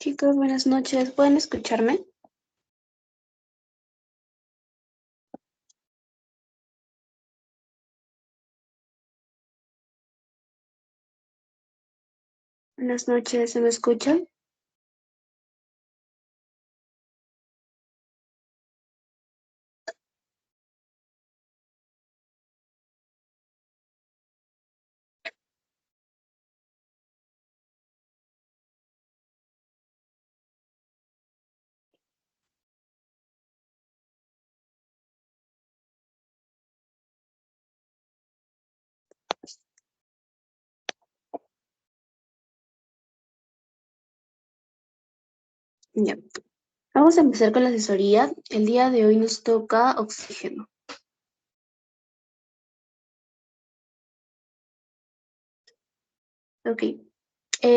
Chicos, buenas noches. ¿Pueden escucharme? Buenas noches, ¿se me escuchan? Ya. Vamos a empezar con la asesoría. El día de hoy nos toca oxígeno. Ok.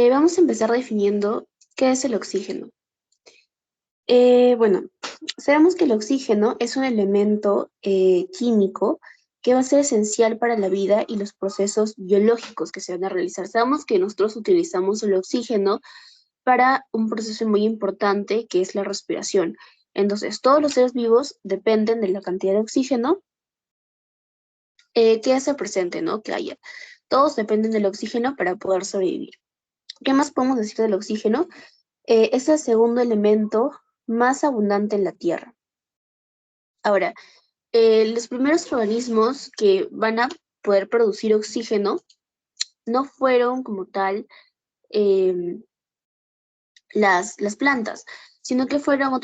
Vamos a empezar definiendo qué es el oxígeno. Bueno, sabemos que el oxígeno es un elemento químico que va a ser esencial para la vida y los procesos biológicos que se van a realizar. Sabemos que nosotros utilizamos el oxígeno para un proceso muy importante que es la respiración. Entonces, todos los seres vivos dependen de la cantidad de oxígeno que se presente, ¿no? Que haya. Todos dependen del oxígeno para poder sobrevivir. ¿Qué más podemos decir del oxígeno? Es el segundo elemento más abundante en la Tierra. Ahora, los primeros organismos que van a poder producir oxígeno no fueron como tal eh, las plantas, sino que fueron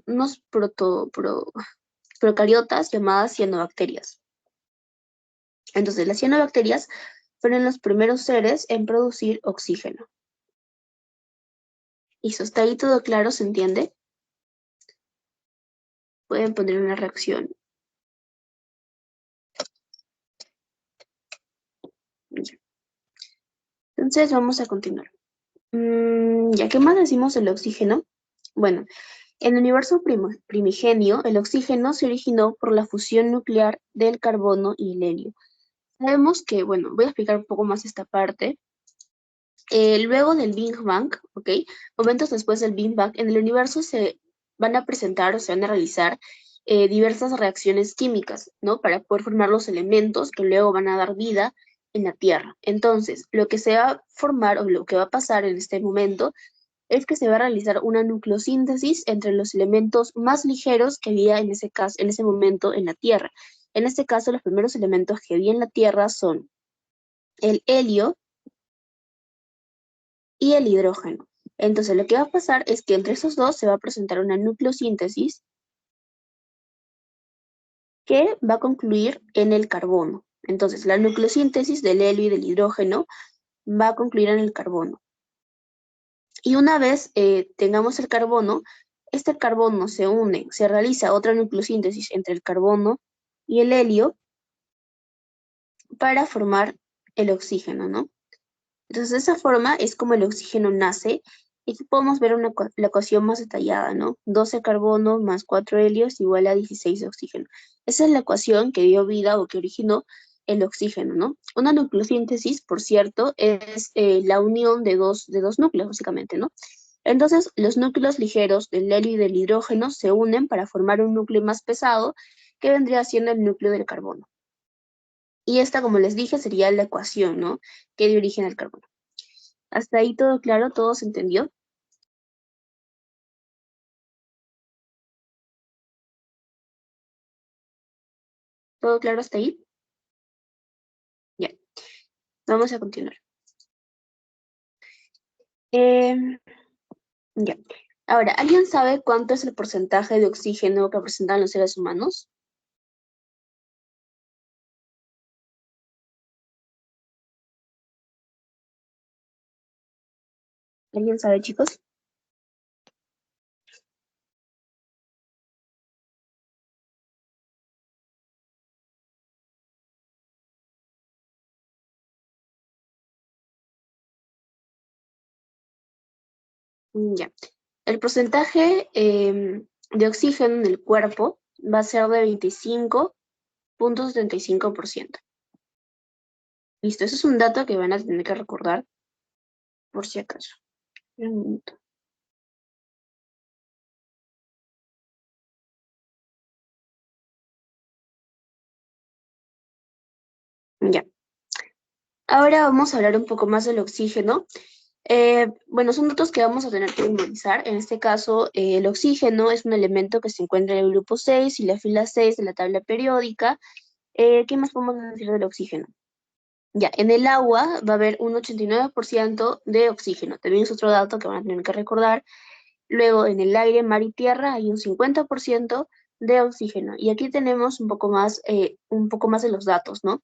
unos procariotas llamadas cianobacterias. Entonces, las cianobacterias fueron los primeros seres en producir oxígeno. ¿Listo? ¿Está ahí todo claro? ¿Se entiende? Pueden poner una reacción. Ya. Entonces, vamos a continuar. Ya, ¿qué más decimos del oxígeno? Bueno, en el universo primigenio, el oxígeno se originó por la fusión nuclear del carbono y el helio. Sabemos que, bueno, voy a explicar un poco más esta parte. Luego del Big Bang, ¿ok? Momentos después del Big Bang, en el universo se van a presentar o se van a realizar diversas reacciones químicas, ¿no? Para poder formar los elementos que luego van a dar vida en la Tierra. Entonces, lo que se va a formar o lo que va a pasar en este momento es que se va a realizar una nucleosíntesis entre los elementos más ligeros que había en ese caso, en ese momento en la Tierra. En este caso, los primeros elementos que había en la Tierra son el helio y el hidrógeno. Entonces, lo que va a pasar es que entre esos dos se va a presentar una nucleosíntesis que va a concluir en el carbono. Entonces, la nucleosíntesis del helio y del hidrógeno va a concluir en el carbono. Y una vez tengamos el carbono, este carbono se une, se realiza otra nucleosíntesis entre el carbono y el helio para formar el oxígeno, ¿no? Entonces, de esa forma es como el oxígeno nace. Y aquí podemos ver la ecuación más detallada, ¿no? 12 carbono más 4 helios igual a 16 de oxígeno. Esa es la ecuación que dio vida o que originó el oxígeno, ¿no? Una nucleosíntesis, por cierto, es la unión de dos núcleos, básicamente, ¿no? Entonces, los núcleos ligeros del helio y del hidrógeno se unen para formar un núcleo más pesado que vendría siendo el núcleo del carbono. Y esta, como les dije, sería la ecuación, ¿no? Que dio origen al carbono. Hasta ahí todo claro, todo se entendió. ¿Todo claro hasta ahí? Ya, vamos a continuar. Em, ya. Ahora, ¿alguien sabe cuánto es el porcentaje de oxígeno que presentan los seres humanos? ¿Alguien sabe, chicos? Ya. El porcentaje de oxígeno en el cuerpo va a ser de 25,75%. Listo, eso es un dato que van a tener que recordar por si acaso. Un minuto. Ya. Ahora vamos a hablar un poco más del oxígeno. Bueno, son datos que vamos a tener que memorizar. En este caso, el oxígeno es un elemento que se encuentra en el grupo 6 y la fila 6 de la tabla periódica. ¿Qué más podemos decir del oxígeno? Ya, en el agua va a haber un 89% de oxígeno. También es otro dato que van a tener que recordar. Luego, en el aire, mar y tierra hay un 50% de oxígeno. Y aquí tenemos un poco más de los datos, ¿no?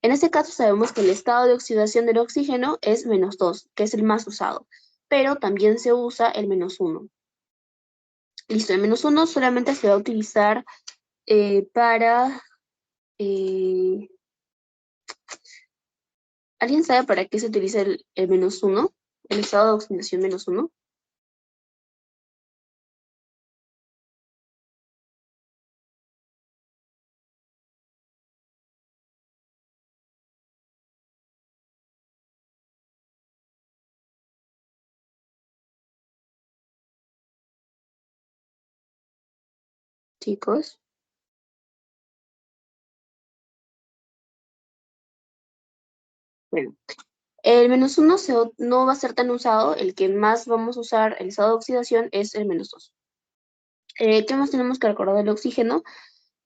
En este caso sabemos que el estado de oxidación del oxígeno es -2, que es el más usado, pero también se usa el -1. Listo, el -1 solamente se va a utilizar para... eh, ¿alguien sabe para qué se utiliza el -1? El estado de oxidación -1. Chicos. Bueno, el -1 no va a ser tan usado, el que más vamos a usar el estado de oxidación es el -2. ¿Qué más tenemos que recordar del oxígeno?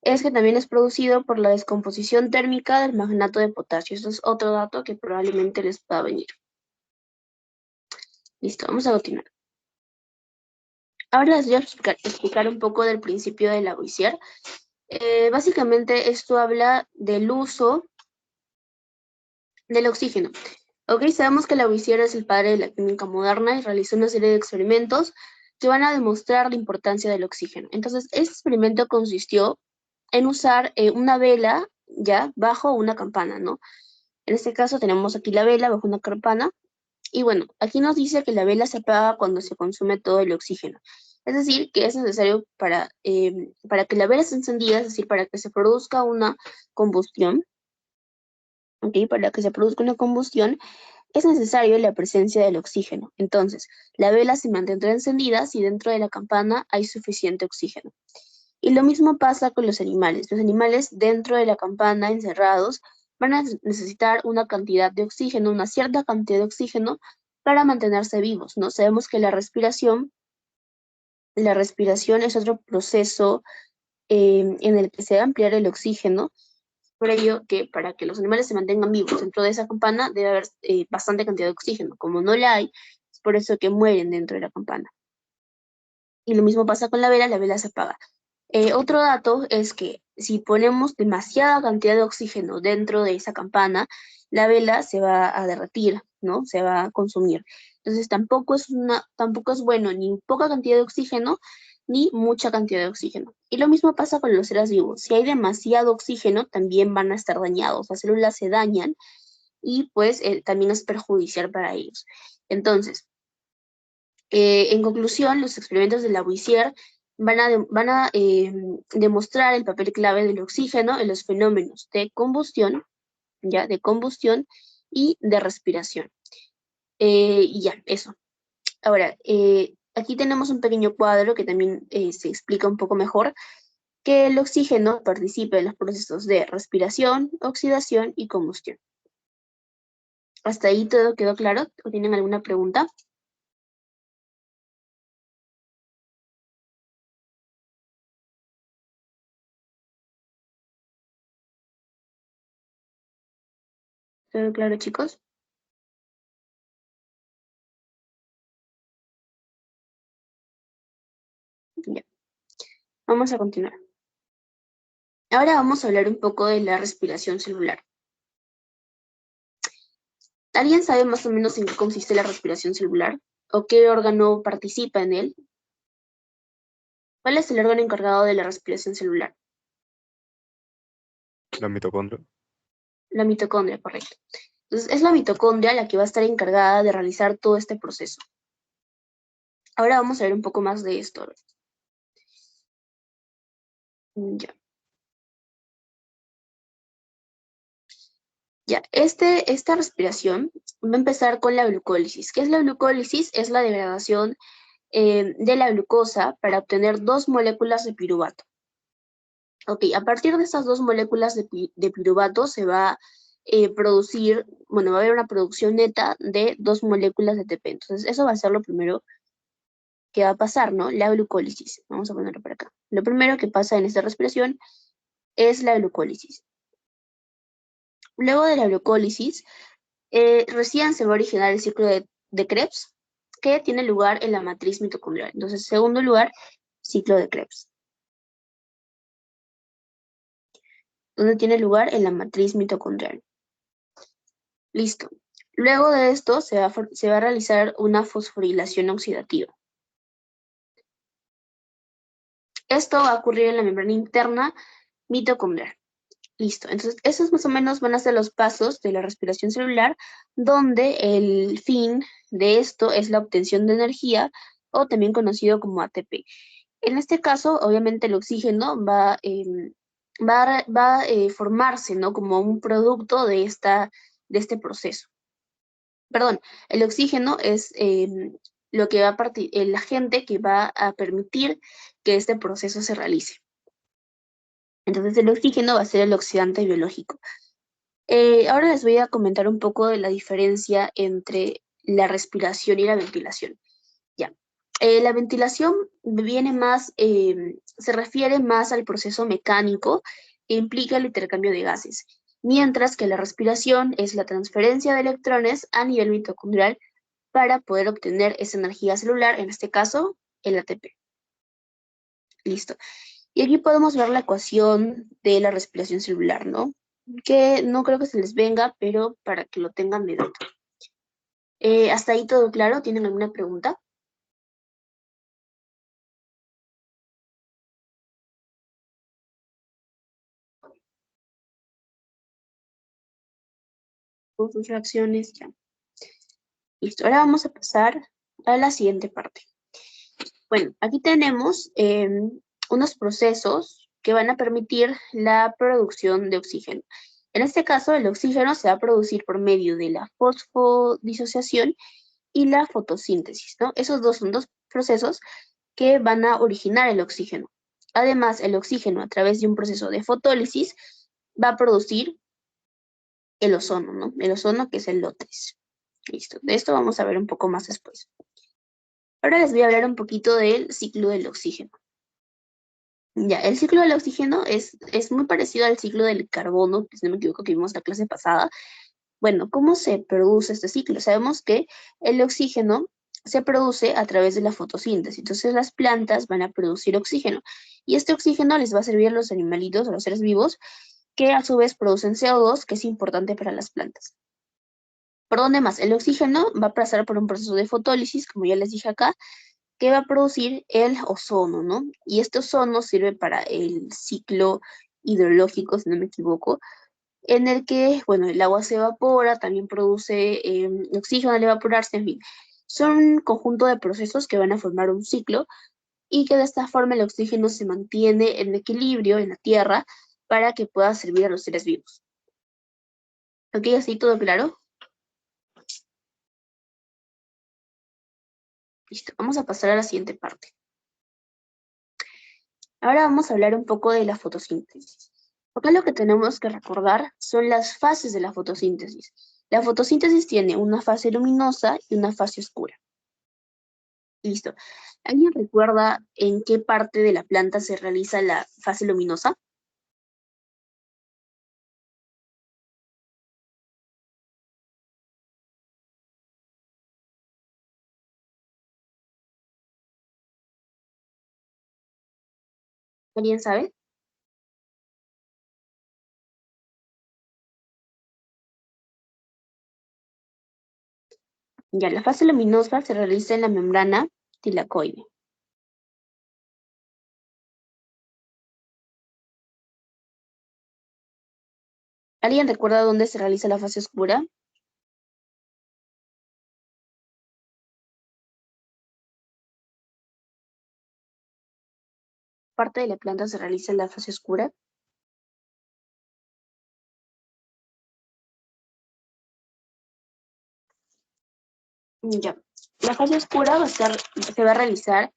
Es que también es producido por la descomposición térmica del magnato de potasio. Eso es otro dato que probablemente les pueda venir. Listo, vamos a continuar. Ahora les voy a explicar un poco del principio de Lavoisier. Básicamente esto habla del uso del oxígeno. Ok, sabemos que Lavoisier es el padre de la química moderna y realizó una serie de experimentos que van a demostrar la importancia del oxígeno. Entonces, este experimento consistió en usar una vela ya bajo una campana, ¿no? En este caso tenemos aquí la vela bajo una campana y bueno, aquí nos dice que la vela se apaga cuando se consume todo el oxígeno. Es decir, que es necesario para que la vela esté encendida, es decir, para que se produzca una combustión, ¿ok? Para que se produzca una combustión es necesario la presencia del oxígeno. Entonces, la vela se mantendrá encendida si dentro de la campana hay suficiente oxígeno. Y lo mismo pasa con los animales. Los animales dentro de la campana, encerrados, van a necesitar una cantidad de oxígeno, una cierta cantidad de oxígeno para mantenerse vivos, ¿no? Sabemos que la respiración es otro proceso en el que se va a ampliar el oxígeno. Por ello que para que los animales se mantengan vivos dentro de esa campana debe haber bastante cantidad de oxígeno. Como no la hay, es por eso que mueren dentro de la campana. Y lo mismo pasa con la vela se apaga. Otro dato es que si ponemos demasiada cantidad de oxígeno dentro de esa campana, la vela se va a derretir, ¿no? Se va a consumir. Entonces tampoco es bueno ni poca cantidad de oxígeno ni mucha cantidad de oxígeno. Y lo mismo pasa con los seres vivos. Si hay demasiado oxígeno, también van a estar dañados. Las células se dañan y pues también es perjudicial para ellos. Entonces, en conclusión, los experimentos de Lavoisier van a demostrar el papel clave del oxígeno en los fenómenos de combustión, ¿ya? De combustión y de respiración. Y ya, eso. Ahora, aquí tenemos un pequeño cuadro que también se explica un poco mejor que el oxígeno participa en los procesos de respiración, oxidación y combustión. ¿Hasta ahí todo quedó claro? ¿O tienen alguna pregunta? ¿Todo claro, chicos? Ya, vamos a continuar. Ahora vamos a hablar un poco de la respiración celular. ¿Alguien sabe más o menos en qué consiste la respiración celular? ¿O qué órgano participa en él? ¿Cuál es el órgano encargado de la respiración celular? La mitocondria. La mitocondria, correcto. Entonces, es la mitocondria la que va a estar encargada de realizar todo este proceso. Ahora vamos a ver un poco más de esto. Ya. Ya, esta respiración va a empezar con la glucólisis. ¿Qué es la glucólisis? Es la degradación de la glucosa para obtener dos moléculas de piruvato. Ok, a partir de estas dos moléculas de piruvato se va producir, bueno, va a haber una producción neta de 2 moléculas de ATP. Entonces, eso va a ser lo primero que va a pasar, ¿no? La glucólisis. Vamos a ponerlo por acá. Lo primero que pasa en esta respiración es la glucólisis. Luego de la glucólisis, recién se va a originar el ciclo de Krebs, que tiene lugar en la matriz mitocondrial. Entonces, segundo lugar, ciclo de Krebs, donde tiene lugar en la matriz mitocondrial. Listo. Luego de esto se va a realizar una fosforilación oxidativa. Esto va a ocurrir en la membrana interna mitocondrial. Listo. Entonces, esos más o menos van a ser los pasos de la respiración celular, donde el fin de esto es la obtención de energía, o también conocido como ATP. En este caso, obviamente, el oxígeno va a formarse, ¿no? Como un producto de este proceso. Perdón, el oxígeno es lo que va a el agente que va a permitir que este proceso se realice. Entonces, el oxígeno va a ser el oxidante biológico. Ahora les voy a comentar un poco de la diferencia entre la respiración y la ventilación. Ya. La ventilación viene más, se refiere más al proceso mecánico que implica el intercambio de gases, mientras que la respiración es la transferencia de electrones a nivel mitocondrial para poder obtener esa energía celular, en este caso, el ATP. Listo. Y aquí podemos ver la ecuación de la respiración celular, ¿no? Que no creo que se les venga, pero para que lo tengan de dato. ¿Hasta ahí todo claro? ¿Tienen alguna pregunta? Con sus reacciones, ya. Listo, ahora vamos a pasar a la siguiente parte. Bueno, aquí tenemos unos procesos que van a permitir la producción de oxígeno. En este caso, el oxígeno se va a producir por medio de la fosfodisociación y la fotosíntesis, ¿no? Esos dos son dos procesos que van a originar el oxígeno. Además, el oxígeno, a través de un proceso de fotólisis, va a producir el ozono, ¿no? El ozono, que es el O3. Listo. De esto vamos a ver un poco más después. Ahora les voy a hablar un poquito del ciclo del oxígeno. Ya, el ciclo del oxígeno es muy parecido al ciclo del carbono, que si no me equivoco que vimos la clase pasada. Bueno, ¿cómo se produce este ciclo? Sabemos que el oxígeno se produce a través de la fotosíntesis. Entonces las plantas van a producir oxígeno. Y este oxígeno les va a servir a los animalitos, a los seres vivos, que a su vez producen CO2, que es importante para las plantas. ¿Por dónde más? El oxígeno va a pasar por un proceso de fotólisis, como ya les dije acá, que va a producir el ozono, ¿no? Y este ozono sirve para el ciclo hidrológico, si no me equivoco, en el que, bueno, el agua se evapora, también produce oxígeno al evaporarse, en fin. Son un conjunto de procesos que van a formar un ciclo y que de esta forma el oxígeno se mantiene en equilibrio en la Tierra para que pueda servir a los seres vivos. ¿Ok? ¿Así todo claro? Listo, vamos a pasar a la siguiente parte. Ahora vamos a hablar un poco de la fotosíntesis. Acá lo que tenemos que recordar son las fases de la fotosíntesis. La fotosíntesis tiene una fase luminosa y una fase oscura. Listo. ¿Alguien recuerda en qué parte de la planta se realiza la fase luminosa? ¿Alguien sabe? Ya, la fase luminosa se realiza en la membrana tilacoide. ¿Alguien recuerda dónde se realiza la fase oscura? Parte de la planta se realiza en la fase oscura. Ya. La fase oscura se va a realizar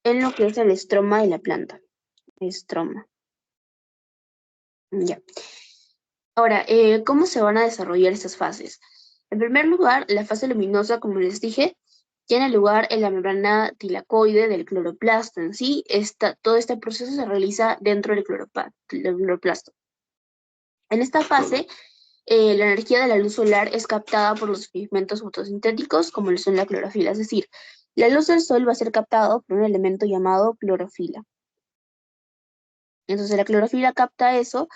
en lo que es el estroma de la planta. Estroma. Ya. Ahora, ¿cómo se van a desarrollar estas fases? En primer lugar, la fase luminosa, como les dije, tiene lugar en la membrana tilacoide del cloroplasto en sí. Todo este proceso se realiza dentro del cloroplasto. En esta fase, la energía de la luz solar es captada por los pigmentos fotosintéticos, como lo son la clorofila, es decir, la luz del sol va a ser captada por un elemento llamado clorofila. Entonces la clorofila capta eso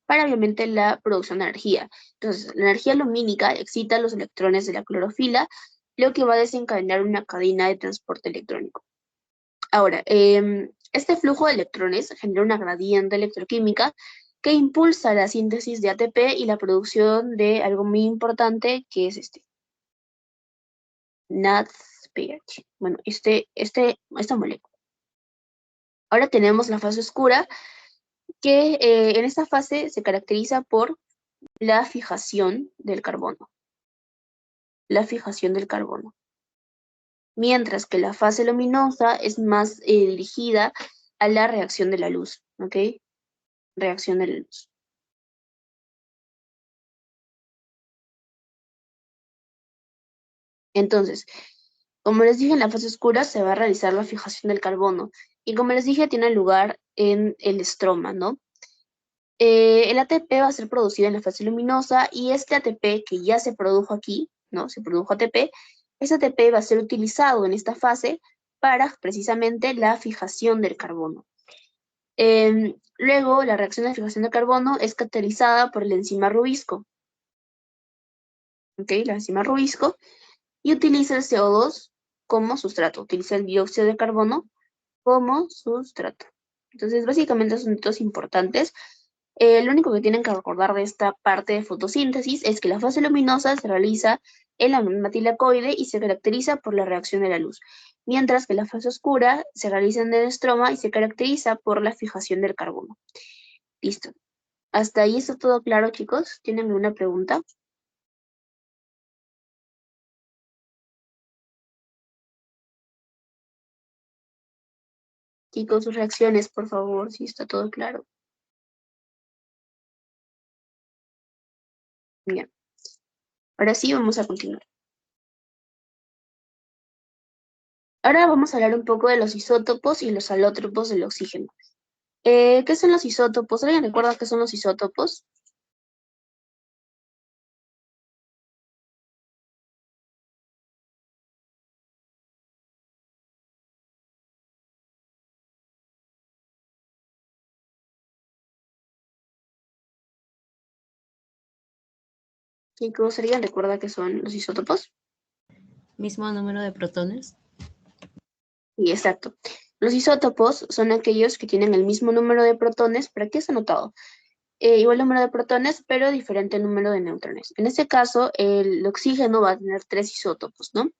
para obviamente la producción de energía. Entonces, la energía lumínica excita los electrones de la clorofila, lo que va a desencadenar una cadena de transporte electrónico. Ahora, este flujo de electrones genera una gradiente electroquímica que impulsa la síntesis de ATP y la producción de algo muy importante que es NADPH. Bueno, esta molécula. Ahora tenemos la fase oscura, que en esta fase se caracteriza por la fijación del carbono. La fijación del carbono. Mientras que la fase luminosa es más dirigida a la reacción de la luz, ¿ok? Reacción de la luz. Entonces, como les dije, en la fase oscura se va a realizar la fijación del carbono. Y como les dije, tiene lugar en el estroma, ¿no? El ATP va a ser producido en la fase luminosa y este ATP que ya se produjo aquí, ¿no? Se produjo ATP, ese ATP va a ser utilizado en esta fase para precisamente la fijación del carbono. Luego, la reacción de fijación de carbono es catalizada por la enzima rubisco. ¿Ok? La enzima rubisco y utiliza el CO2 como sustrato, utiliza el dióxido de carbono como sustrato. Entonces, básicamente son datos importantes. Lo único que tienen que recordar de esta parte de fotosíntesis es que la fase luminosa se realiza en la membrana tilacoide y se caracteriza por la reacción de la luz, mientras que la fase oscura se realiza en el estroma y se caracteriza por la fijación del carbono. Listo. Hasta ahí está todo claro, chicos. ¿Tienen alguna pregunta? Chicos, sus reacciones, por favor, si está todo claro. Bien. Ahora sí, vamos a continuar. Ahora vamos a hablar un poco de los isótopos y los alótropos del oxígeno. ¿Qué son los isótopos? ¿Alguien recuerda qué son los isótopos? Chicos, ¿alguien recuerda qué son los isótopos? Mismo número de protones. Sí, exacto. Los isótopos son aquellos que tienen el mismo número de protones, pero aquí está anotado. Igual número de protones, pero diferente número de neutrones. En este caso, el oxígeno va a tener tres isótopos, ¿no?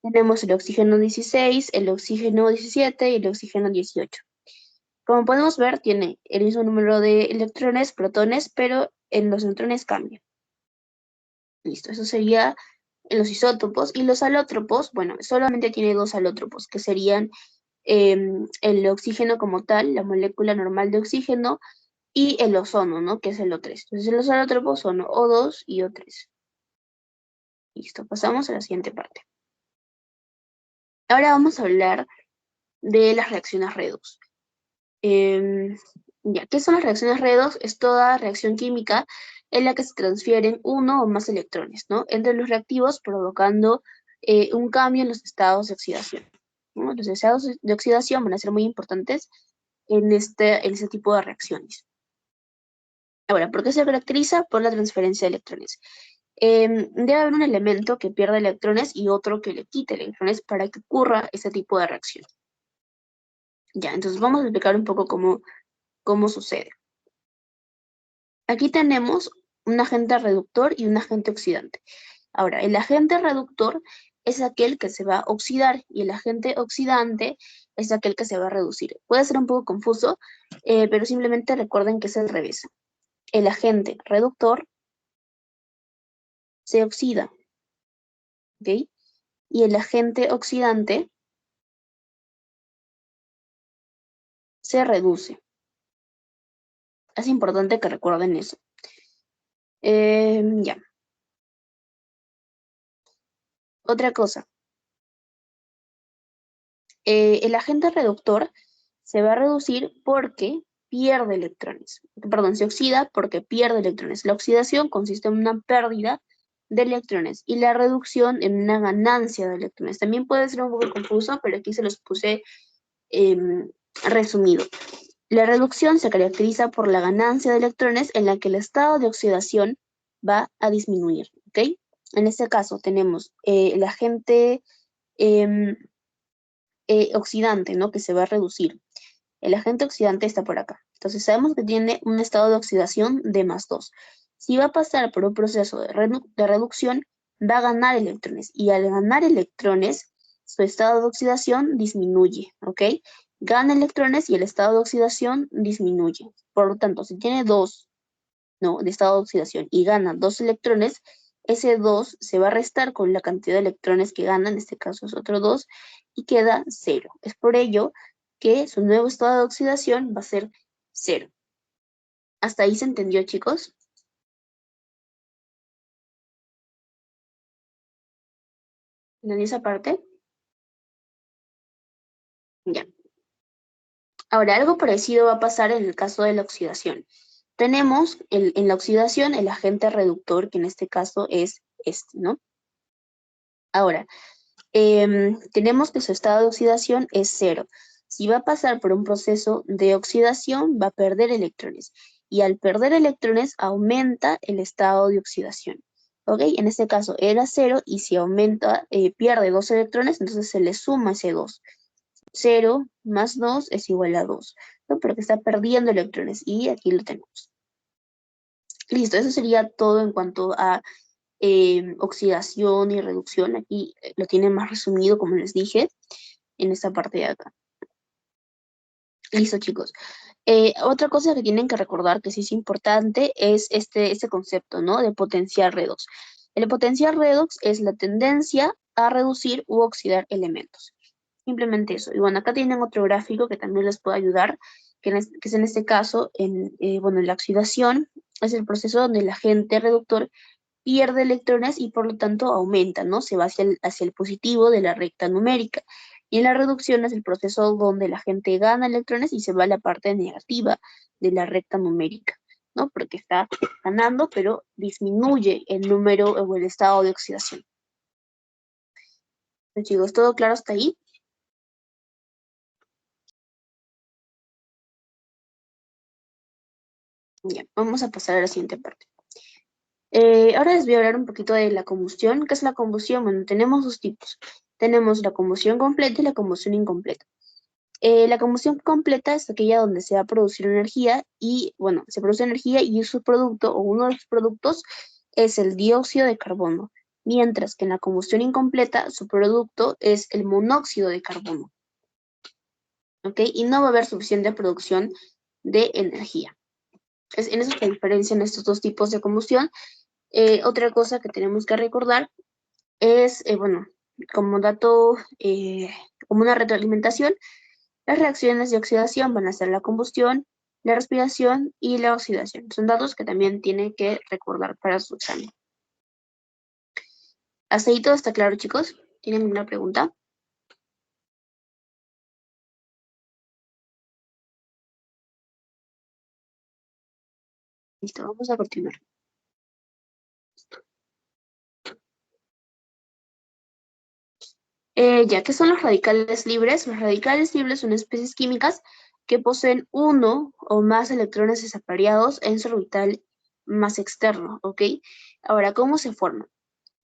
Tenemos el oxígeno 16, el oxígeno 17 y el oxígeno 18. Como podemos ver, tiene el mismo número de electrones, protones, pero en los neutrones cambia. Listo, eso sería en los isótopos. Y los alótropos, bueno, solamente tiene dos alótropos, que serían el oxígeno como tal, la molécula normal de oxígeno, y el ozono, ¿no? Que es el O3. Entonces los alótropos son O2 y O3. Listo, pasamos a la siguiente parte. Ahora vamos a hablar de las reacciones redox. Ya, ¿qué son las reacciones redox? Es toda reacción química en la que se transfieren uno o más electrones, ¿no? Entre los reactivos, provocando un cambio en los estados de oxidación, ¿no? Los estados de oxidación van a ser muy importantes en este tipo de reacciones. Ahora, ¿por qué se caracteriza? Por la transferencia de electrones. Debe haber un elemento que pierda electrones y otro que le quite electrones para que ocurra este tipo de reacción. Ya, entonces vamos a explicar un poco cómo sucede. Aquí tenemos un agente reductor y un agente oxidante. Ahora, el agente reductor es aquel que se va a oxidar y el agente oxidante es aquel que se va a reducir. Puede ser un poco confuso, pero simplemente recuerden que es al revés. El agente reductor se oxida, ¿ok? Y el agente oxidante se reduce. Es importante que recuerden eso. Ya. Otra cosa. El agente reductor se va a reducir porque pierde electrones. Perdón, se oxida porque pierde electrones. La oxidación consiste en una pérdida de electrones y la reducción en una ganancia de electrones. También puede ser un poco confuso, pero aquí se los puse resumido. La reducción se caracteriza por la ganancia de electrones en la que el estado de oxidación va a disminuir, ¿ok? En este caso tenemos el agente em, oxidante, ¿no? Que se va a reducir. El agente oxidante está por acá. Entonces sabemos que tiene un estado de oxidación de +2. Si va a pasar por un proceso de reducción, va a ganar electrones. Y al ganar electrones, su estado de oxidación disminuye, ¿ok? Gana electrones y el estado de oxidación disminuye. Por lo tanto, si tiene 2, ¿no? De estado de oxidación y gana 2 electrones, ese 2 se va a restar con la cantidad de electrones que gana, en este caso es otro 2, y queda 0. Es por ello que su nuevo estado de oxidación va a ser 0. ¿Hasta ahí se entendió, chicos? ¿En esa parte? Ya. Ahora, algo parecido va a pasar en el caso de la oxidación. Tenemos en la oxidación el agente reductor, que en este caso es este, ¿no? Ahora, tenemos que su estado de oxidación es 0. Si va a pasar por un proceso de oxidación, va a perder electrones. Y al perder electrones, aumenta el estado de oxidación. ¿Ok? En este caso era 0 y si aumenta, pierde 2 electrones, entonces se le suma ese 2. 0 más 2 es igual a 2, ¿no? Porque está perdiendo electrones y aquí lo tenemos. Listo, eso sería todo en cuanto a oxidación y reducción. Aquí lo tiene más resumido, como les dije, en esta parte de acá. Listo, chicos. Otra cosa que tienen que recordar que sí es importante es este concepto, ¿no? De potencial redox. El potencial redox es la tendencia a reducir u oxidar elementos. Simplemente eso. Y bueno, acá tienen otro gráfico que también les puede ayudar, que es en este caso, bueno, la oxidación es el proceso donde el agente reductor pierde electrones y por lo tanto aumenta, ¿no? Se va hacia el positivo de la recta numérica. Y en la reducción es el proceso donde la gente gana electrones y se va a la parte negativa de la recta numérica, ¿no? Porque está ganando, pero disminuye el número o el estado de oxidación. Entonces, chicos, ¿todo claro hasta ahí? Ya, vamos a pasar a la siguiente parte. Ahora les voy a hablar un poquito de la combustión. ¿Qué es la combustión? Bueno, tenemos dos tipos. Tenemos la combustión completa y la combustión incompleta. La combustión completa es aquella donde se va a producir energía y, bueno, se produce energía y su producto o uno de sus productos es el dióxido de carbono, mientras que en la combustión incompleta su producto es el monóxido de carbono, ¿ok? Y no va a haber suficiente producción de energía. En eso se diferencian estos dos tipos de combustión. Otra cosa que tenemos que recordar es, bueno, como dato, como una retroalimentación, las reacciones de oxidación van a ser la combustión, la respiración y la oxidación. Son datos que también tienen que recordar para su examen. ¿Hasta ahí todo está claro, chicos? ¿Tienen alguna pregunta? Listo, vamos a continuar. Ya que son los radicales libres, los radicales libres son especies químicas que poseen uno o más electrones desapareados en su orbital más externo, ¿ok? Ahora, ¿cómo se forman?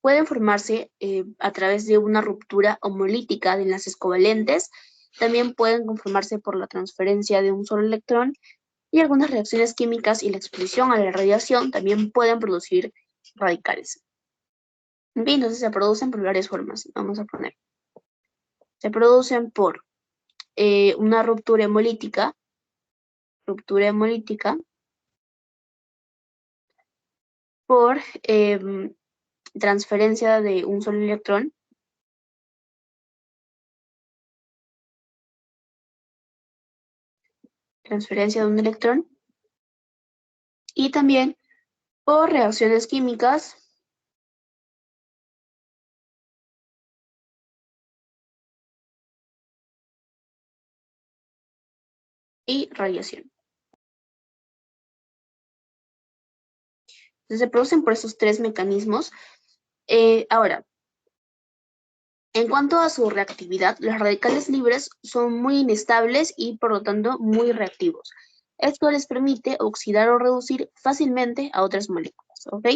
Pueden formarse a través de una ruptura homolítica de enlaces covalentes, también pueden conformarse por la transferencia de un solo electrón y algunas reacciones químicas y la exposición a la radiación también pueden producir radicales. Bien, entonces se producen por varias formas. Vamos a poner. Se producen por una ruptura hemolítica, por transferencia de un solo electrón, transferencia de un electrón, y también por reacciones químicas y radiación. Entonces, se producen por esos tres mecanismos. Ahora, en cuanto a su reactividad, los radicales libres son muy inestables y por lo tanto muy reactivos. Esto les permite oxidar o reducir fácilmente a otras moléculas, ¿ok?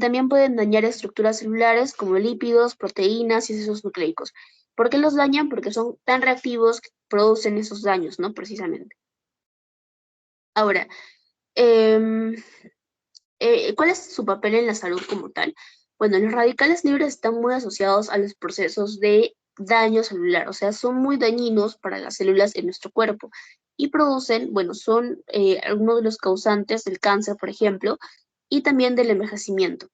También pueden dañar estructuras celulares como lípidos, proteínas y ácidos nucleicos. ¿Por qué los dañan? Porque son tan reactivos que producen esos daños, ¿no? Precisamente. Ahora, em, ¿cuál es su papel en la salud como tal? Bueno, los radicales libres están muy asociados a los procesos de daño celular, o sea, son muy dañinos para las células en nuestro cuerpo y producen, bueno, son algunos de los causantes del cáncer, por ejemplo, y también del envejecimiento.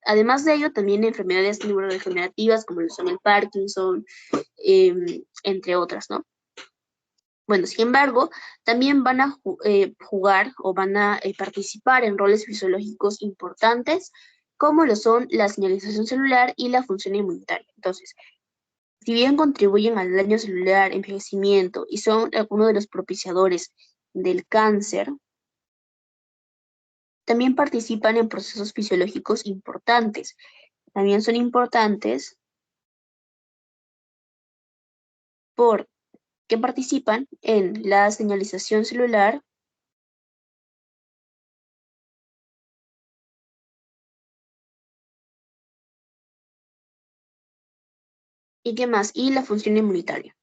Además de ello, también enfermedades neurodegenerativas como lo son el Parkinson, entre otras, ¿no? Bueno, sin embargo, también van a jugar o van a participar en roles fisiológicos importantes, como lo son la señalización celular y la función inmunitaria. Entonces, si bien contribuyen al daño celular, envejecimiento y son algunos de los propiciadores del cáncer, también participan en procesos fisiológicos importantes. También son importantes porque participan en la señalización celular y qué más, y la función inmunitaria.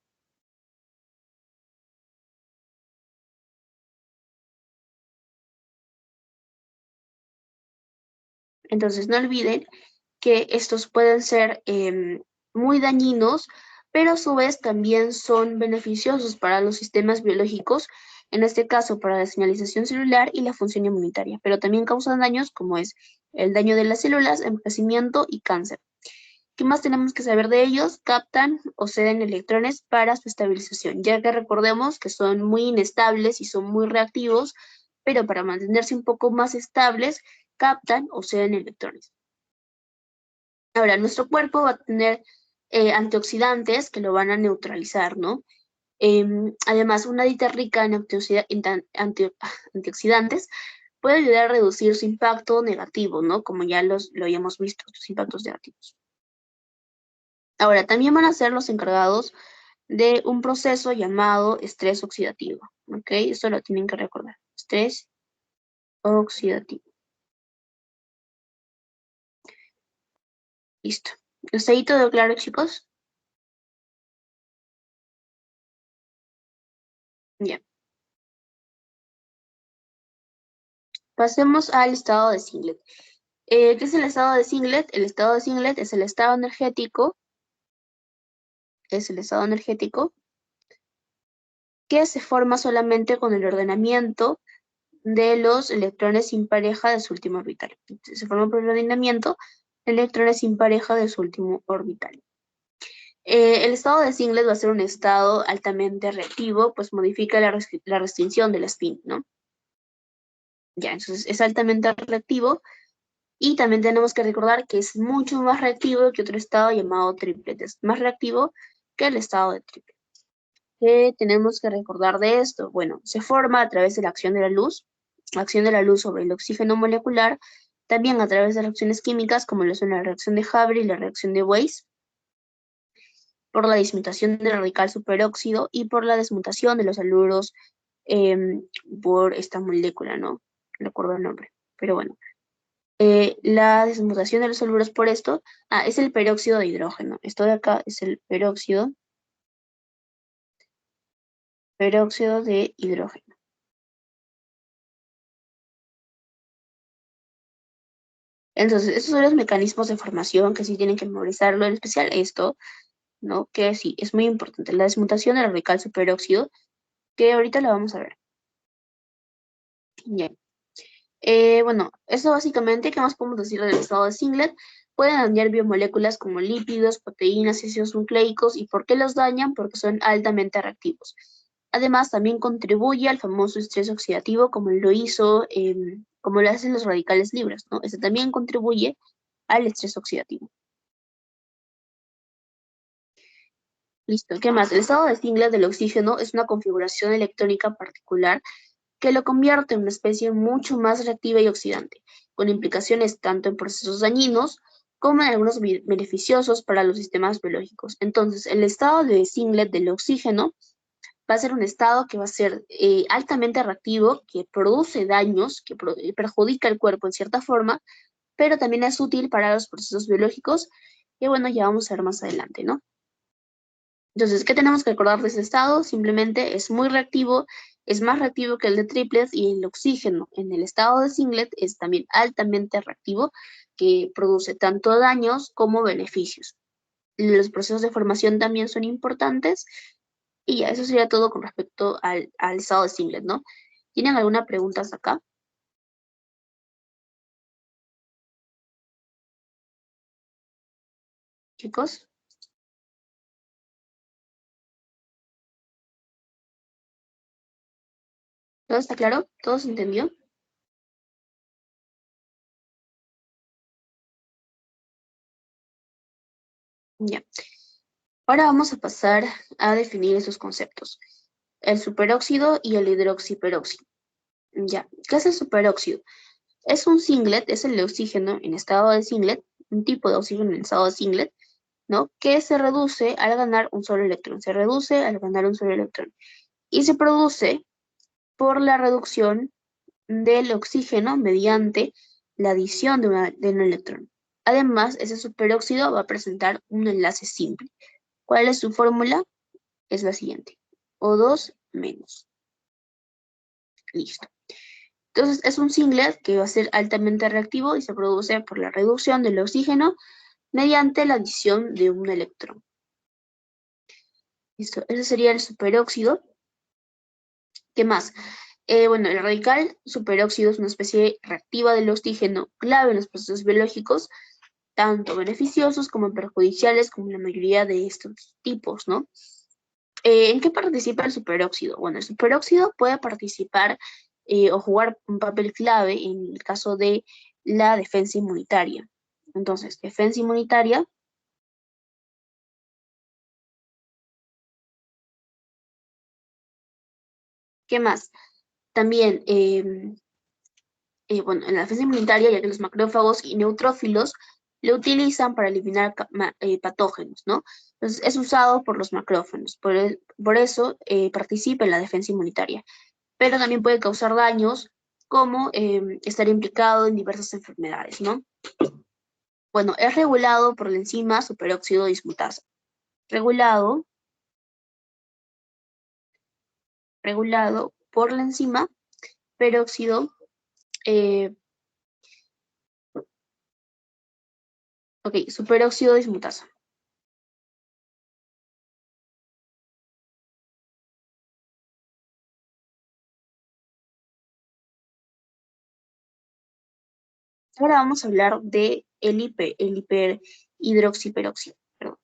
Entonces, no olviden que estos pueden ser muy dañinos, pero a su vez también son beneficiosos para los sistemas biológicos, en este caso para la señalización celular y la función inmunitaria, pero también causan daños como es el daño de las células, envejecimiento y cáncer. ¿Qué más tenemos que saber de ellos? Captan o ceden electrones para su estabilización, ya que recordemos que son muy inestables y son muy reactivos, pero para mantenerse un poco más estables, captan o ceden electrones. Ahora, nuestro cuerpo va a tener antioxidantes que lo van a neutralizar, ¿no? Además, una dieta rica en antioxidantes puede ayudar a reducir su impacto negativo, ¿no? Como ya lo habíamos visto, sus impactos negativos. Ahora, también van a ser los encargados de un proceso llamado estrés oxidativo, ¿ok? Esto lo tienen que recordar. Estrés oxidativo. Listo. ¿Está ahí todo claro, chicos? Ya. Pasemos al estado de Singlet. ¿Qué es el estado de Singlet? El estado de Singlet es el estado energético que se forma solamente con el ordenamiento de los electrones sin pareja de su último orbital. Se forma por el ordenamiento de electrones sin pareja de su último orbital. El estado de Singlet va a ser un estado altamente reactivo, pues modifica la restricción del spin, ¿no? Ya, entonces es altamente reactivo y también tenemos que recordar que es mucho más reactivo que otro estado llamado triplet. Es más reactivo que el estado de triplet. ¿Qué tenemos que recordar de esto? Bueno, se forma a través de la acción de la luz sobre el oxígeno molecular, también a través de reacciones químicas como lo son la reacción de Haber y la reacción de Weiss, por la dismutación del radical superóxido y por la desmutación de los haluros por esta molécula, ¿no? No recuerdo el nombre, pero bueno. La desmutación de los haluros por esto es el peróxido de hidrógeno. Esto de acá es el peróxido de hidrógeno. Entonces, estos son los mecanismos de formación que sí tienen que memorizarlo, en especial esto, ¿no? Que sí, es muy importante. La desmutación del radical superóxido, que ahorita la vamos a ver. Bien. Bueno, eso básicamente, ¿qué más podemos decir del estado de Singlet? Pueden dañar biomoléculas como lípidos, proteínas y ácidos nucleicos. ¿Y por qué los dañan? Porque son altamente reactivos. Además, también contribuye al famoso estrés oxidativo como como lo hacen los radicales libres, ¿no? Este también contribuye al estrés oxidativo. Listo, ¿qué más? El estado de Singlet del oxígeno es una configuración electrónica particular que lo convierte en una especie mucho más reactiva y oxidante, con implicaciones tanto en procesos dañinos como en algunos beneficiosos para los sistemas biológicos. Entonces, el estado de Singlet del oxígeno va a ser un estado que va a ser altamente reactivo, que produce daños, que perjudica el cuerpo en cierta forma, pero también es útil para los procesos biológicos, que bueno, ya vamos a ver más adelante, ¿no? Entonces, ¿qué tenemos que recordar de ese estado? Simplemente es muy reactivo, es más reactivo que el de triplet y el oxígeno en el estado de singlet es también altamente reactivo, que produce tanto daños como beneficios. Los procesos de formación también son importantes y ya eso sería todo con respecto al estado de singlet, ¿no? ¿Tienen alguna pregunta hasta acá, chicos? ¿Todo está claro? ¿Todo se entendió? Ya. Ahora vamos a pasar a definir esos conceptos. El superóxido y el hidroxiperóxido. Ya, ¿qué es el superóxido? Es un singlet, es el de oxígeno en estado de singlet, un tipo de oxígeno en estado de singlet, ¿no? Que se reduce al ganar un solo electrón, se reduce al ganar un solo electrón. Y se produce por la reducción del oxígeno mediante la adición de un electrón. Además, ese superóxido va a presentar un enlace simple. ¿Cuál es su fórmula? Es la siguiente. O2 menos. Listo. Entonces es un singlet que va a ser altamente reactivo y se produce por la reducción del oxígeno mediante la adición de un electrón. Listo, ese sería el superóxido. ¿Qué más? Bueno, el radical superóxido es una especie reactiva del oxígeno clave en los procesos biológicos, tanto beneficiosos como perjudiciales, como la mayoría de estos tipos, ¿no? ¿En qué participa el superóxido? Bueno, el superóxido puede participar o jugar un papel clave en el caso de la defensa inmunitaria. Entonces, defensa inmunitaria, ¿qué más? También, bueno, en la defensa inmunitaria, ya que los macrófagos y neutrófilos lo utilizan para eliminar patógenos, ¿no? Entonces, es usado por los macrófagos, por eso participa en la defensa inmunitaria. Pero también puede causar daños como estar implicado en diversas enfermedades, ¿no? Bueno, es regulado por la enzima superóxido dismutasa. Regulado, regulado por la enzima peróxido, eh, ok, superóxido dismutasa. Ahora vamos a hablar de el hiperhidroxiperóxido. Perdón.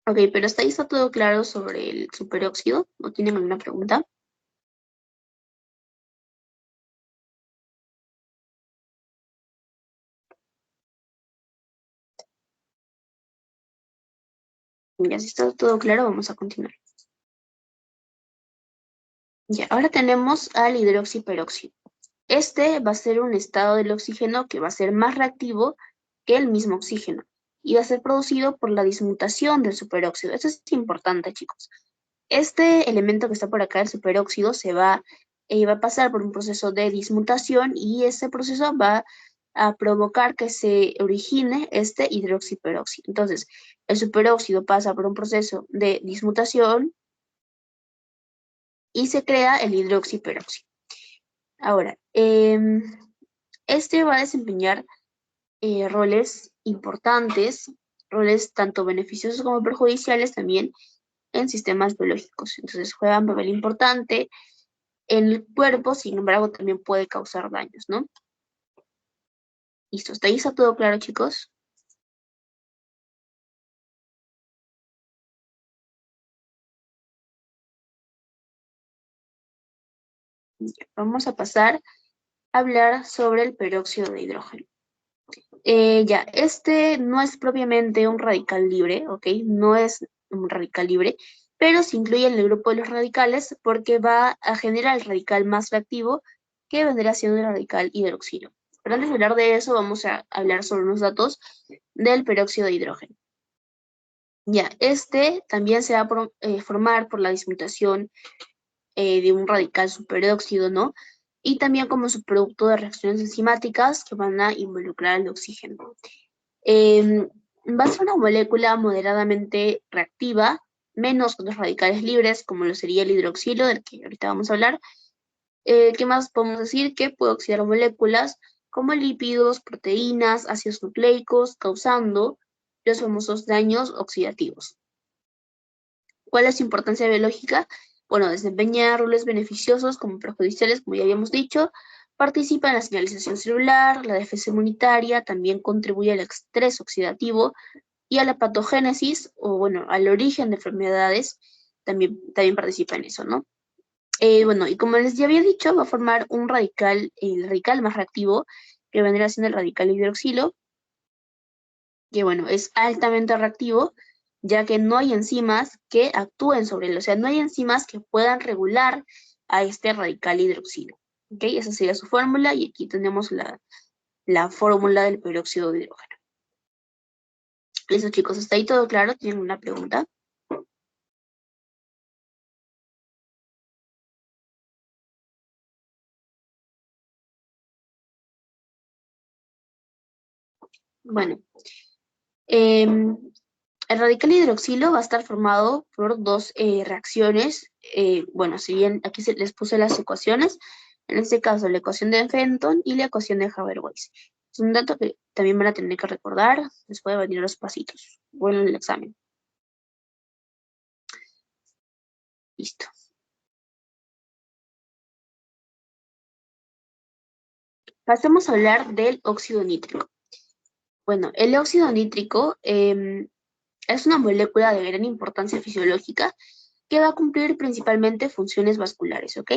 Ok, pero hasta ahí está todo claro sobre el superóxido. ¿No tienen alguna pregunta? Ya si está todo claro, vamos a continuar. Ya, ahora tenemos al hidroxiperóxido. Este va a ser un estado del oxígeno que va a ser más reactivo que el mismo oxígeno y va a ser producido por la dismutación del superóxido. Esto es importante, chicos. Este elemento que está por acá, el superóxido, va a pasar por un proceso de dismutación y ese proceso va a provocar que se origine este hidroxiperóxido. Entonces, el superóxido pasa por un proceso de dismutación y se crea el hidroxiperóxido. Ahora, este va a desempeñar roles importantes, roles tanto beneficiosos como perjudiciales también en sistemas biológicos. Entonces juega un papel importante en el cuerpo, sin embargo también puede causar daños, ¿no? Listo, hasta ahí está todo claro, chicos. Vamos a pasar a hablar sobre el peróxido de hidrógeno. Este no es propiamente un radical libre, ¿ok? No es un radical libre, pero se incluye en el grupo de los radicales porque va a generar el radical más reactivo que vendrá siendo el radical hidroxilo. Pero antes de hablar de eso, vamos a hablar sobre unos datos del peróxido de hidrógeno. Este también se va a formar por la dismutación de un radical superóxido, ¿no? Y también como subproducto de reacciones enzimáticas que van a involucrar al oxígeno. Va a ser una molécula moderadamente reactiva, menos que los radicales libres, como lo sería el hidroxilo, del que ahorita vamos a hablar. ¿Qué más podemos decir? Que puede oxidar moléculas como lípidos, proteínas, ácidos nucleicos, causando los famosos daños oxidativos. ¿Cuál es su importancia biológica? Bueno, desempeña roles beneficiosos como perjudiciales, como ya habíamos dicho, participa en la señalización celular, la defensa inmunitaria, también contribuye al estrés oxidativo y a la patogénesis, o bueno, al origen de enfermedades, también participa en eso, ¿no? Bueno, y como les ya había dicho, va a formar un radical, el radical más reactivo, que vendría siendo el radical hidroxilo, que bueno, es altamente reactivo, ya que no hay enzimas que actúen sobre él, o sea, no hay enzimas que puedan regular a este radical hidroxilo. ¿Ok? Esa sería su fórmula y aquí tenemos la fórmula del peróxido de hidrógeno. Listo, chicos, ¿está ahí todo claro? ¿Tienen una pregunta? Bueno, el radical hidroxilo va a estar formado por dos reacciones. Bueno, si bien aquí les puse las ecuaciones, en este caso la ecuación de Fenton y la ecuación de Haber-Weiss. Es un dato que también van a tener que recordar después de venir los pasitos. Bueno, en el examen. Listo. Pasemos a hablar del óxido nítrico. Bueno, el óxido nítrico es una molécula de gran importancia fisiológica que va a cumplir principalmente funciones vasculares, ¿ok?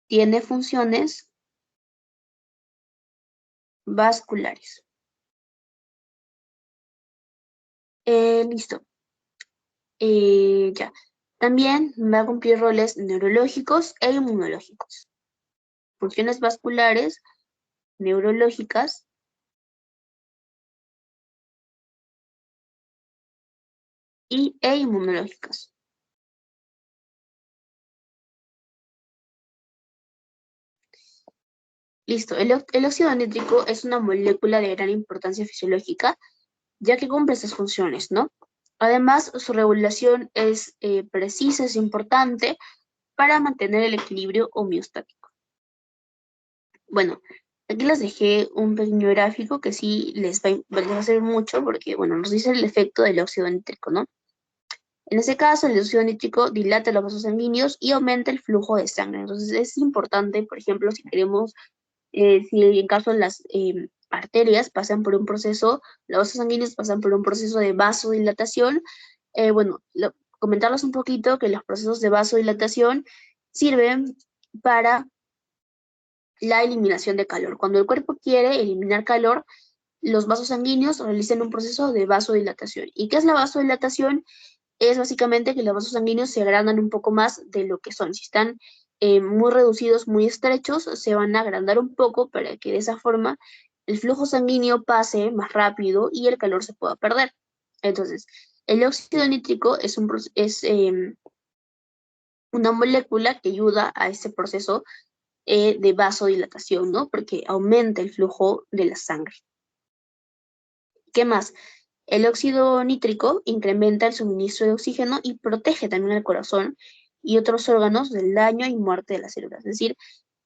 Tiene funciones vasculares. Listo. Ya. También va a cumplir roles neurológicos e inmunológicos. Funciones vasculares, neurológicas e inmunológicas. Listo. El óxido nítrico es una molécula de gran importancia fisiológica, ya que cumple estas funciones, ¿no? Además, su regulación es precisa, es importante para mantener el equilibrio homeostático. Bueno, aquí les dejé un pequeño gráfico que sí les va a servir mucho porque, bueno, nos dice el efecto del óxido nítrico, ¿no? En este caso, el óxido nítrico dilata los vasos sanguíneos y aumenta el flujo de sangre. Entonces, es importante, por ejemplo, si queremos, si en caso las arterias pasan por un proceso, los vasos sanguíneos pasan por un proceso de vasodilatación, bueno, comentarles un poquito que los procesos de vasodilatación sirven para la eliminación de calor. Cuando el cuerpo quiere eliminar calor, los vasos sanguíneos realizan un proceso de vasodilatación. ¿Y qué es la vasodilatación? Es básicamente que los vasos sanguíneos se agrandan un poco más de lo que son. Si están muy reducidos, muy estrechos, se van a agrandar un poco para que de esa forma el flujo sanguíneo pase más rápido y el calor se pueda perder. Entonces, el óxido nítrico es una molécula que ayuda a este proceso de vasodilatación, ¿no? Porque aumenta el flujo de la sangre. ¿Qué más? El óxido nítrico incrementa el suministro de oxígeno y protege también el corazón y otros órganos del daño y muerte de las células. Es decir,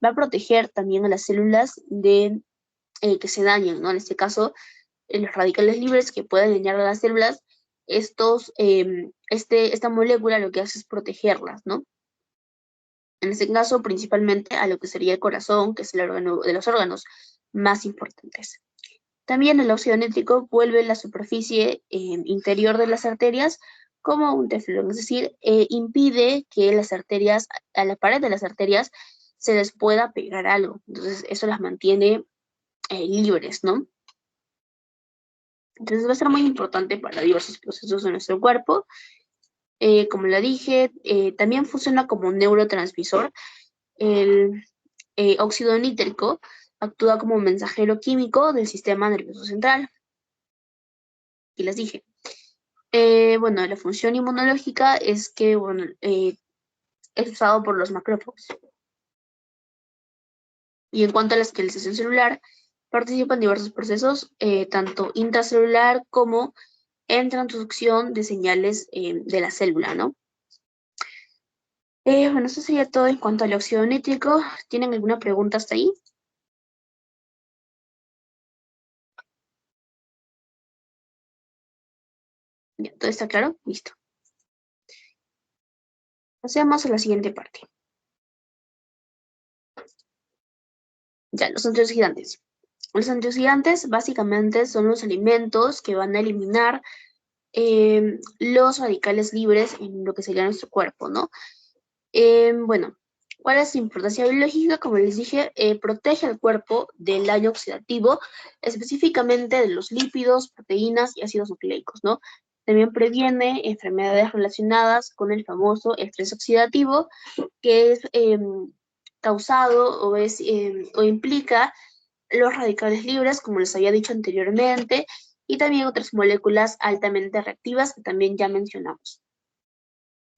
va a proteger también a las células de que se dañen, ¿no? En este caso, los radicales libres que pueden dañar a las células, esta molécula lo que hace es protegerlas, ¿no? En este caso, principalmente a lo que sería el corazón, que es el órgano de los órganos más importantes. También el óxido nítrico vuelve la superficie interior de las arterias como un teflón, es decir, impide que las arterias, a la pared de las arterias, se les pueda pegar algo. Entonces, eso las mantiene libres, ¿no? Entonces, va a ser muy importante para diversos procesos de nuestro cuerpo. Como la dije, también funciona como un neurotransmisor. El óxido nítrico actúa como mensajero químico del sistema nervioso central. Y les dije. Bueno, la función inmunológica es que, bueno, es usado por los macrófagos. Y en cuanto a la esqueletización celular, participa en diversos procesos, tanto intracelular como en transducción de señales de la célula, ¿no? Bueno, eso sería todo en cuanto al óxido nítrico. ¿Tienen alguna pregunta hasta ahí? Ya, ¿todo está claro? Listo. Pasemos a la siguiente parte. Ya, los antioxidantes. Los antioxidantes básicamente son los alimentos que van a eliminar los radicales libres en lo que sería nuestro cuerpo, ¿no? Bueno, ¿cuál es su importancia biológica? Como les dije, protege al cuerpo del daño oxidativo, específicamente de los lípidos, proteínas y ácidos nucleicos, ¿no? También previene enfermedades relacionadas con el famoso estrés oxidativo, que es causado o implica los radicales libres, como les había dicho anteriormente, y también otras moléculas altamente reactivas que también ya mencionamos.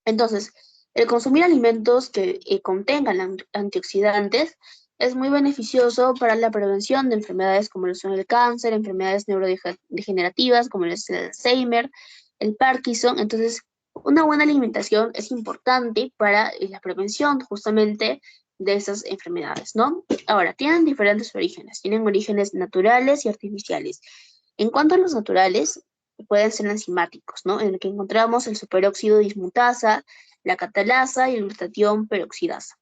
Entonces, el consumir alimentos que contengan antioxidantes es muy beneficioso para la prevención de enfermedades como lo son el cáncer, enfermedades neurodegenerativas como el Alzheimer, el Parkinson. Entonces, una buena alimentación es importante para la prevención justamente de esas enfermedades, ¿no? Ahora, tienen diferentes orígenes. Tienen orígenes naturales y artificiales. En cuanto a los naturales, pueden ser enzimáticos, ¿no? En el que encontramos el superóxido dismutasa, la catalasa y el glutatión peroxidasa.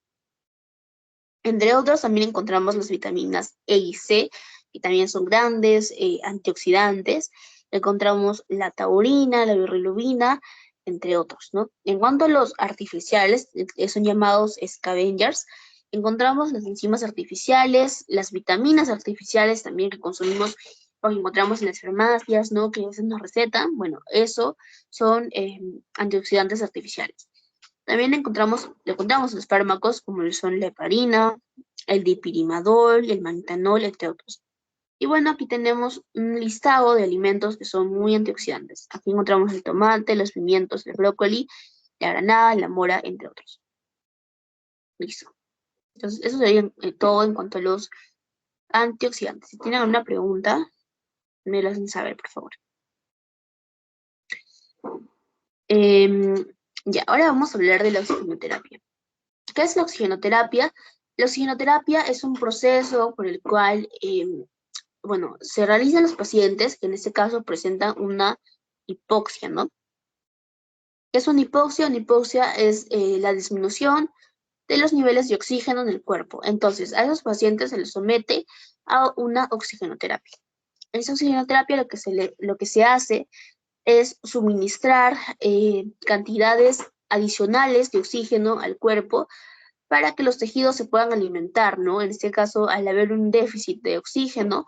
Entre otros, también encontramos las vitaminas E y C, que también son grandes antioxidantes. Encontramos la taurina, la bilirrubina, entre otros, ¿no? En cuanto a los artificiales, son llamados scavengers, encontramos las enzimas artificiales, las vitaminas artificiales también que consumimos o que encontramos en las farmacias, ¿no? Que a veces nos recetan. Bueno, eso son antioxidantes artificiales. También encontramos los fármacos como son la heparina, el dipirimadol, el manitanol, entre otros. Y bueno, aquí tenemos un listado de alimentos que son muy antioxidantes. Aquí encontramos el tomate, los pimientos, el brócoli, la granada, la mora, entre otros. Listo. Entonces, eso sería todo en cuanto a los antioxidantes. Si tienen alguna pregunta, me lo hacen saber, por favor. Ya, ahora vamos a hablar de la oxigenoterapia. ¿Qué es la oxigenoterapia? La oxigenoterapia es un proceso por el cual, bueno, se realizan los pacientes que en este caso presentan una hipoxia, ¿no? ¿Qué es una hipoxia? Una hipoxia es la disminución de los niveles de oxígeno en el cuerpo. Entonces, a esos pacientes se les somete a una oxigenoterapia. En esa oxigenoterapia lo que se hace es suministrar cantidades adicionales de oxígeno al cuerpo para que los tejidos se puedan alimentar, ¿no? En este caso, al haber un déficit de oxígeno,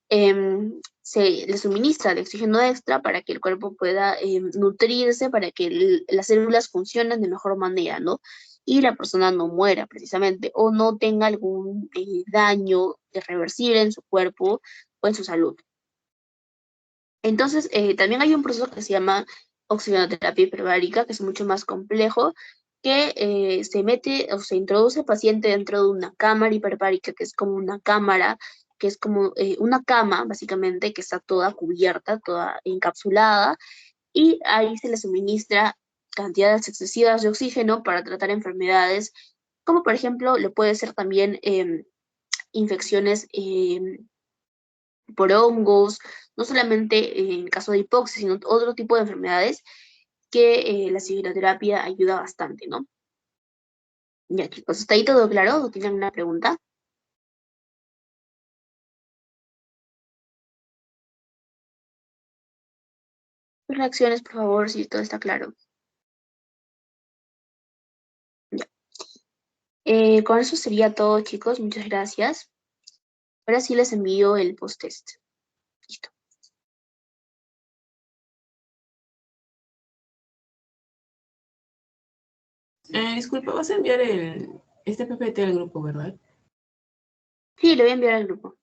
se le suministra el oxígeno extra para que el cuerpo pueda nutrirse, para que las células funcionen de mejor manera, ¿no? Y la persona no muera precisamente o no tenga algún daño irreversible en su cuerpo o en su salud. Entonces, también hay un proceso que se llama oxigenoterapia hiperbárica, que es mucho más complejo, que se mete o se introduce al paciente dentro de una cámara hiperbárica, que es como una cámara, que es como una cama, básicamente, que está toda cubierta, toda encapsulada, y ahí se le suministra cantidades excesivas de oxígeno para tratar enfermedades, como por ejemplo, lo puede ser también infecciones por hongos, no solamente en caso de hipoxia, sino otro tipo de enfermedades que la signoterapia ayuda bastante, ¿no? Ya, chicos, ¿está ahí todo claro? ¿O tienen una pregunta? Reacciones, por favor, si todo está claro. Ya. Con eso sería todo, chicos. Muchas gracias. Ahora sí les envío el post-test. Listo. Disculpa, vas a enviar este PPT al grupo, ¿verdad? Sí, lo voy a enviar al grupo.